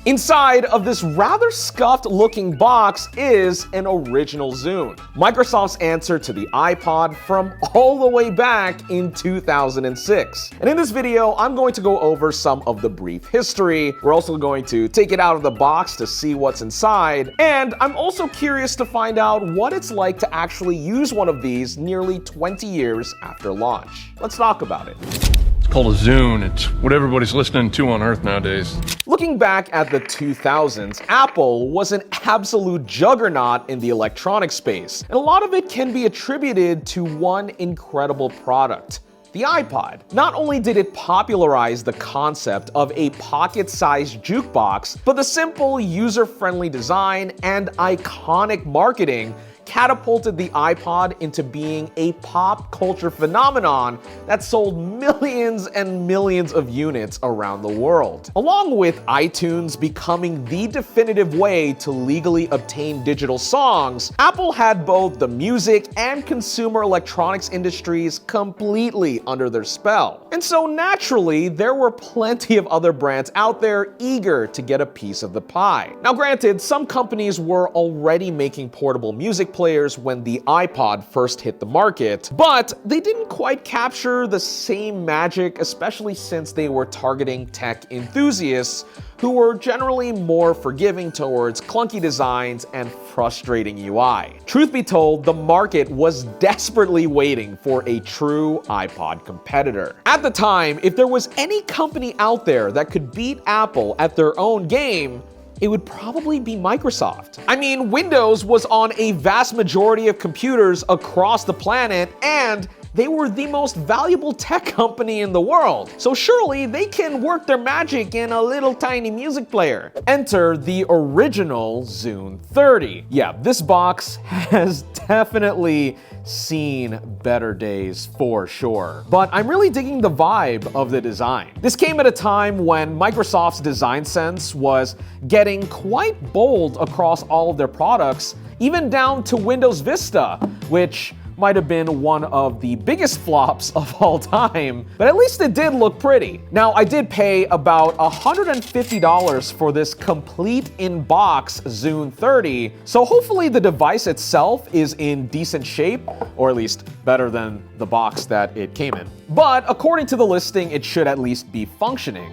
Inside of this rather scuffed looking box is an original Zune, Microsoft's answer to the iPod from all the way back in 2006. And in this video, I'm going to go over some of the brief history. We're also going to take it out of the box to see what's inside. And I'm also curious to find out what it's like to actually use one of these nearly 20 years after launch. Let's talk about it. It's called a Zune. It's what everybody's listening to on Earth nowadays. Looking back at the 2000s, Apple was an absolute juggernaut in the electronic space, and a lot of it can be attributed to one incredible product: the iPod. Not only did it popularize the concept of a pocket-sized jukebox, but the simple, user-friendly design and iconic marketing catapulted the iPod into being a pop culture phenomenon that sold millions and millions of units around the world. Along with iTunes becoming the definitive way to legally obtain digital songs, Apple had both the music and consumer electronics industries completely under their spell. And so naturally, there were plenty of other brands out there eager to get a piece of the pie. Now granted, some companies were already making portable music players when the iPod first hit the market, but they didn't quite capture the same magic, especially since they were targeting tech enthusiasts who were generally more forgiving towards clunky designs and frustrating UI. Truth be told, the market was desperately waiting for a true iPod competitor. At the time, if there was any company out there that could beat Apple at their own game, it would probably be Microsoft. I mean, Windows was on a vast majority of computers across the planet, and they were the most valuable tech company in the world. So surely they can work their magic in a little tiny music player. Enter the original Zune 30. Yeah, this box has definitely seen better days for sure. But I'm really digging the vibe of the design. This came at a time when Microsoft's design sense was getting quite bold across all of their products, even down to Windows Vista, which might have been one of the biggest flops of all time, but at least it did look pretty. Now, I did pay about $150 for this complete in-box Zune 30, so hopefully the device itself is in decent shape, or at least better than the box that it came in. But according to the listing, it should at least be functioning.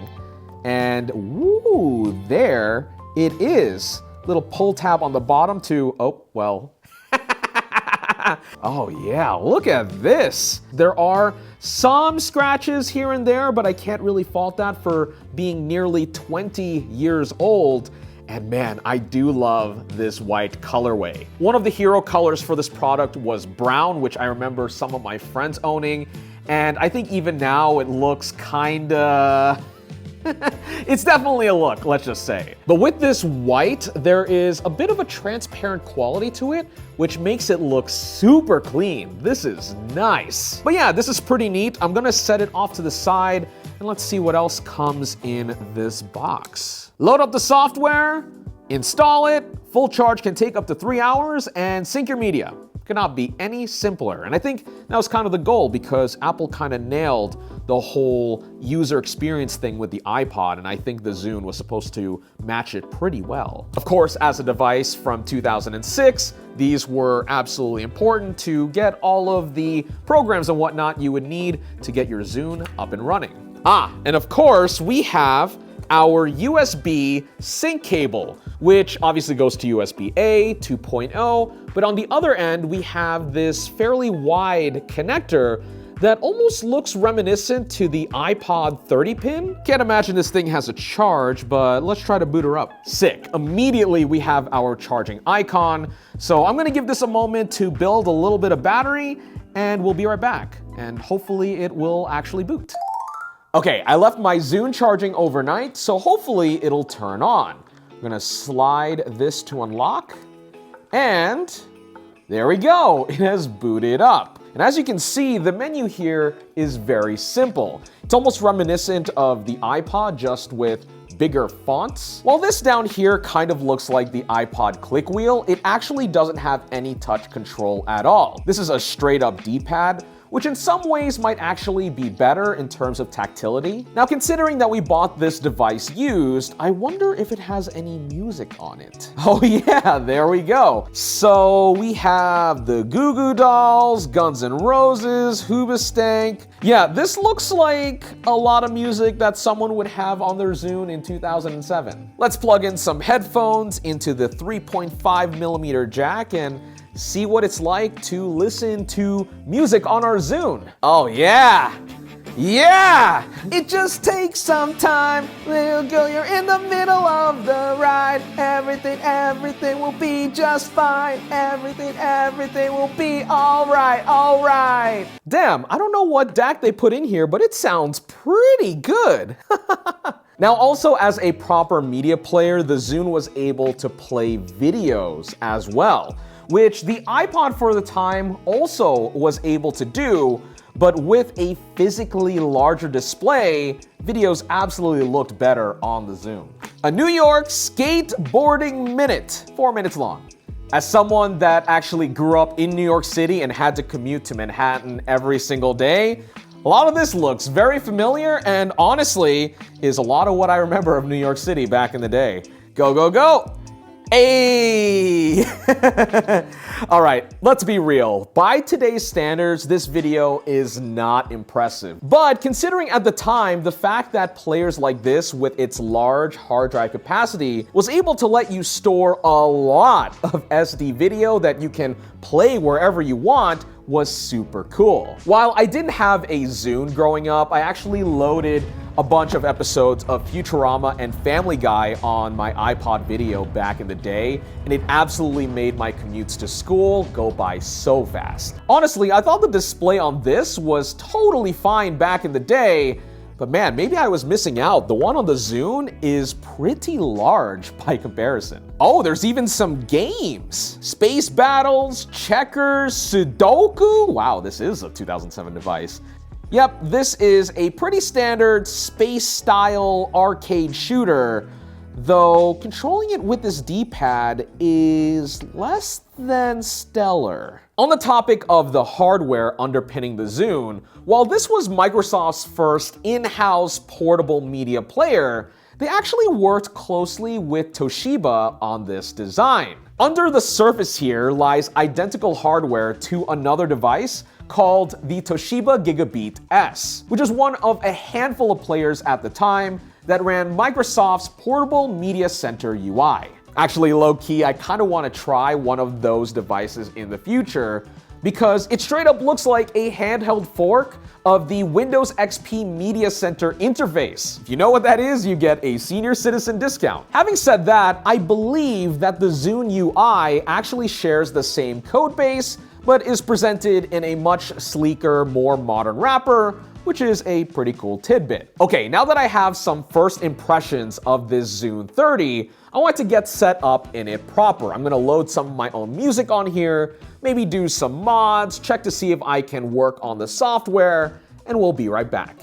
And woo, there it is. Little pull tab on the bottom to, oh, well, oh yeah, look at this. There are some scratches here and there, but I can't really fault that for being nearly 20 years old. And man, I do love this white colorway. One of the hero colors for this product was brown, which I remember some of my friends owning. And I think even now it looks kinda... It's definitely a look, let's just say. But with this white, there is a bit of a transparent quality to it, which makes it look super clean. This is nice. But yeah, this is pretty neat. I'm gonna set it off to the side, and let's see what else comes in this box. Load up the software, install it, full charge can take up to 3 hours, and sync your media. Could not be any simpler. And I think that was kind of the goal, because Apple kind of nailed the whole user experience thing with the iPod, and I think the Zune was supposed to match it pretty well. Of course, as a device from 2006, these were absolutely important to get all of the programs and whatnot you would need to get your Zune up and running. And of course, we have our USB sync cable, which obviously goes to USB-A 2.0, but on the other end, we have this fairly wide connector that almost looks reminiscent to the iPod 30-pin. Can't imagine this thing has a charge, but let's try to boot her up. Sick. Immediately, we have our charging icon. So I'm gonna give this a moment to build a little bit of battery, and we'll be right back. And hopefully it will actually boot. Okay, I left my Zune charging overnight, so hopefully it'll turn on. I'm gonna slide this to unlock, and there we go, it has booted up. And as you can see, the menu here is very simple. It's almost reminiscent of the iPod, just with bigger fonts. While this down here kind of looks like the iPod click wheel, it actually doesn't have any touch control at all. This is a straight up D-pad, which in some ways might actually be better in terms of tactility. Now, considering that we bought this device used, I wonder if it has any music on it. Oh yeah, there we go. So we have the Goo Goo Dolls, Guns N' Roses, Hoobastank. Yeah, this looks like a lot of music that someone would have on their Zune in 2007. Let's plug in some headphones into the 3.5mm jack and see what it's like to listen to music on our Zune. Oh yeah! Yeah! It just takes some time, little girl, you're in the middle of the ride. Everything will be just fine. Everything will be alright. Damn, I don't know what DAC they put in here, but it sounds pretty good. Now, also as a proper media player, the Zune was able to play videos as well, which the iPod for the time also was able to do, but with a physically larger display, videos absolutely looked better on the Zune. A New York skateboarding minute, 4 minutes long. As someone that actually grew up in New York City and had to commute to Manhattan every single day, a lot of this looks very familiar and honestly is a lot of what I remember of New York City back in the day. Go, go, go! Hey! Alright, let's be real. By today's standards, this video is not impressive. But considering at the time, the fact that players like this with its large hard drive capacity was able to let you store a lot of SD video that you can play wherever you want was super cool. While I didn't have a Zune growing up, I actually loaded a bunch of episodes of Futurama and Family Guy on my iPod video back in the day, and it absolutely made my commutes to school go by so fast. Honestly, I thought the display on this was totally fine back in the day, but man, maybe I was missing out. The one on the Zune is pretty large by comparison. Oh, there's even some games. Space Battles, Checkers, Sudoku. Wow, this is a 2007 device. Yep, this is a pretty standard space-style arcade shooter, though controlling it with this D-pad is less than stellar. On the topic of the hardware underpinning the Zune, while this was Microsoft's first in-house portable media player, they actually worked closely with Toshiba on this design. Under the surface here lies identical hardware to another device called the Toshiba Gigabeat S, which is one of a handful of players at the time that ran Microsoft's Portable Media Center UI. Actually, low-key, I kind of want to try one of those devices in the future because it straight up looks like a handheld fork of the Windows XP Media Center interface. If you know what that is, you get a senior citizen discount. Having said that, I believe that the Zune UI actually shares the same code base, but is presented in a much sleeker, more modern wrapper, which is a pretty cool tidbit. Okay, now that I have some first impressions of this Zune 30, I want to get set up in it proper. I'm gonna load some of my own music on here, maybe do some mods, check to see if I can work on the software, and we'll be right back.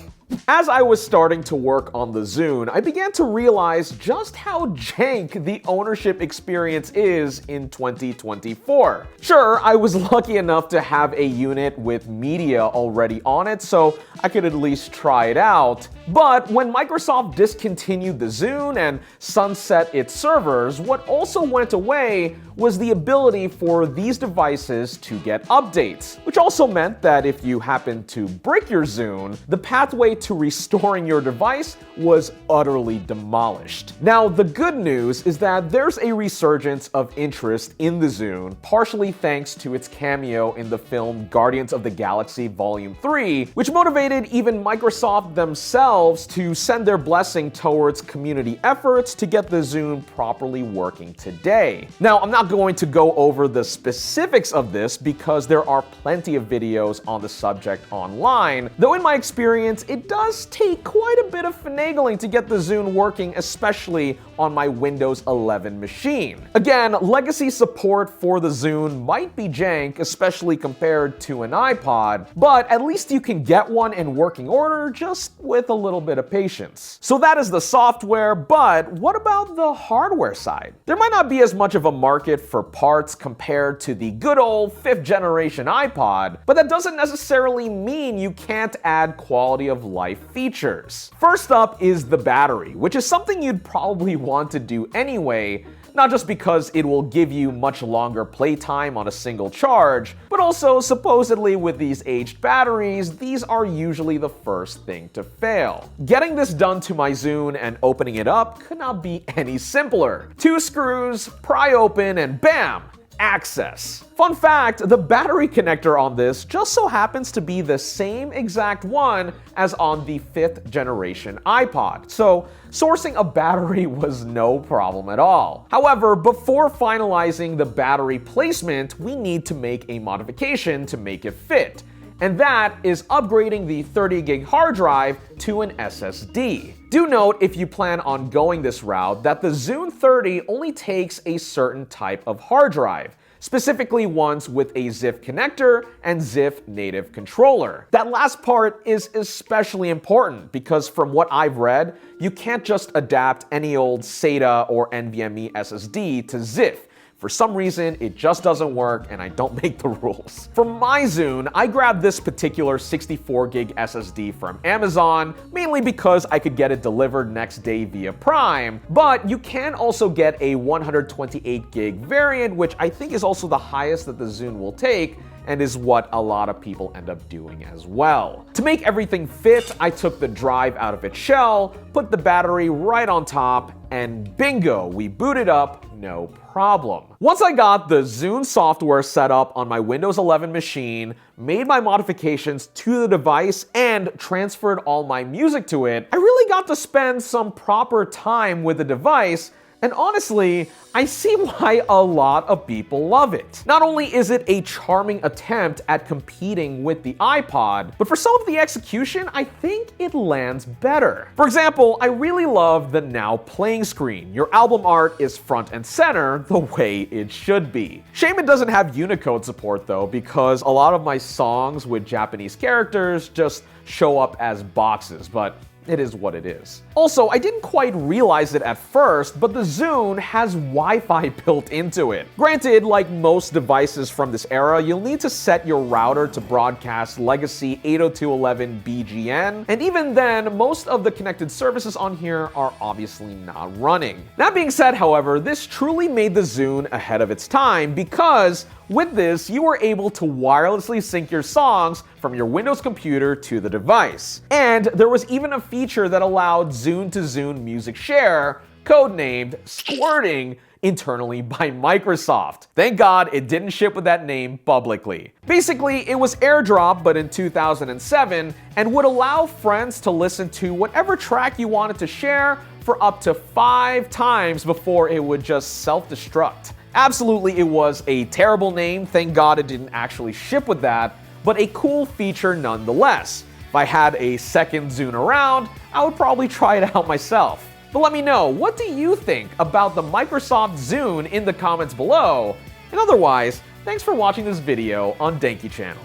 As I was starting to work on the Zune, I began to realize just how jank the ownership experience is in 2024. Sure, I was lucky enough to have a unit with media already on it, so I could at least try it out. But when Microsoft discontinued the Zune and sunset its servers, what also went away was the ability for these devices to get updates, which also meant that if you happened to break your Zune, the pathway to restoring your device was utterly demolished. Now, the good news is that there's a resurgence of interest in the Zune, partially thanks to its cameo in the film Guardians of the Galaxy Volume 3, which motivated even Microsoft themselves to send their blessing towards community efforts to get the Zune properly working today. Now, I'm not going to go over the specifics of this because there are plenty of videos on the subject online, though in my experience, it does take quite a bit of finagling to get the Zune working, especially on my Windows 11 machine. Again, legacy support for the Zune might be jank, especially compared to an iPod, but at least you can get one in working order just with a little bit of patience. So that is the software, but what about the hardware side? There might not be as much of a market for parts compared to the good old 5th generation iPod, but that doesn't necessarily mean you can't add quality of life features. First up is the battery, which is something you'd probably want to do anyway, not just because it will give you much longer playtime on a single charge, but also supposedly with these aged batteries, these are usually the first thing to fail. Getting this done to my Zune and opening it up could not be any simpler. 2 screws, pry open, and bam! Access. Fun fact, the battery connector on this just so happens to be the same exact one as on the 5th generation iPod, so sourcing a battery was no problem at all. However, before finalizing the battery placement, we need to make a modification to make it fit. And that is upgrading the 30 gig hard drive to an SSD. Do note, if you plan on going this route, that the Zune 30 only takes a certain type of hard drive, specifically ones with a ZIF connector and ZIF native controller. That last part is especially important because from what I've read, you can't just adapt any old SATA or NVMe SSD to ZIF. For some reason, it just doesn't work and I don't make the rules. For my Zune, I grabbed this particular 64 gig SSD from Amazon, mainly because I could get it delivered next day via Prime, but you can also get a 128 gig variant, which I think is also the highest that the Zune will take, and is what a lot of people end up doing as well. To make everything fit, I took the drive out of its shell, put the battery right on top, and bingo, we booted up, no problem. Once I got the Zune software set up on my Windows 11 machine, made my modifications to the device, and transferred all my music to it, I really got to spend some proper time with the device. And honestly, I see why a lot of people love it. Not only is it a charming attempt at competing with the iPod, but for some of the execution, I think it lands better. For example, I really love the now playing screen. Your album art is front and center the way it should be. Shame it doesn't have Unicode support though, because a lot of my songs with Japanese characters just show up as boxes, but it is what it is. Also, I didn't quite realize it at first, but the Zune has Wi-Fi built into it. Granted, like most devices from this era, you'll need to set your router to broadcast legacy 802.11 BGN, and even then, most of the connected services on here are obviously not running. That being said, however, this truly made the Zune ahead of its time because with this, you were able to wirelessly sync your songs from your Windows computer to the device. And there was even a feature that allowed Zune to Zune music share, codenamed Squirting, internally by Microsoft. Thank God it didn't ship with that name publicly. Basically, it was AirDrop, but in 2007, and would allow friends to listen to whatever track you wanted to share for up to 5 times before it would just self-destruct. Absolutely, it was a terrible name. Thank God it didn't actually ship with that, but a cool feature nonetheless. If I had a second Zune around, I would probably try it out myself. But let me know, what do you think about the Microsoft Zune in the comments below? And otherwise, thanks for watching this video on Denki Channel.